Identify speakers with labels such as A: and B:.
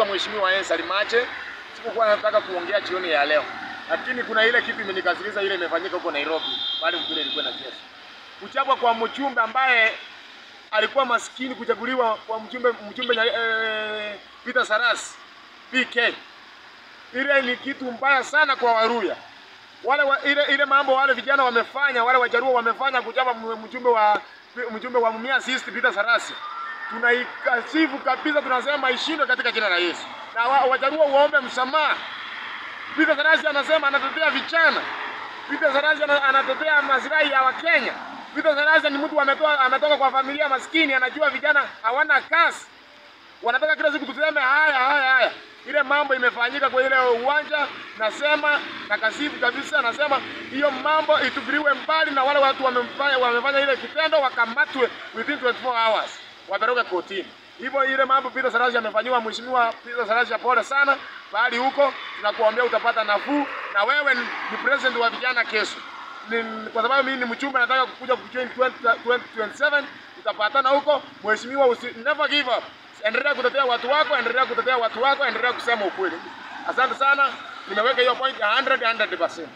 A: Mheshimiwa Ensa Limache, sikuwa nataka kuongea jioni ya leo. Lakini kuna ile kitu imenikasirisha, ile imefanyika huko Nairobi, bali mkule ilikuwa na kesi. Kuchagua kwa mjumbe ambaye alikuwa maskini, kuchaguliwa kwa mjumbe Peter Saras PK. Ile ni kitu mbaya sana kwa Waluhya. Ile mambo wale vijana wamefanya, wale Wajaluo wamefanya kuchagua mjumbe wa Mumias East Peter Saras. Tunaikasifu kabisa, tunasema ishindwe katika jina la Yesu. Na Wajaluo waombe msamaha. Peter Saras anasema anatetea vijana. Peter Saras anatetea maslahi ya Wakenya. Peter Saras ni mtu ametoka kwa familia maskini, anajua vijana hawana kazi. Wanataka kila siku tuseme haya. Ile mambo imefanyika kwa ile uwanja, nasema nakasifu kabisa, nasema hiyo mambo itupiliwe mbali, na wale watu wamefanya ile kitendo wakamatwe within 24 hours. Waperoge kotini. Hivyo ile mambo Peter Saras amefanywa, Mheshimiwa Peter Saras, pole sana. Bali huko tunakuambia utapata nafuu, na wewe ni president wa vijana kesho. Kwa sababu mimi ni mchumba, nataka kukuja kujoin 2027, tutapatana huko. Mheshimiwa, never give up. Endelea kutetea watu wako, endelea kusema ukweli. Asante sana. Nimeweka hiyo point 100%.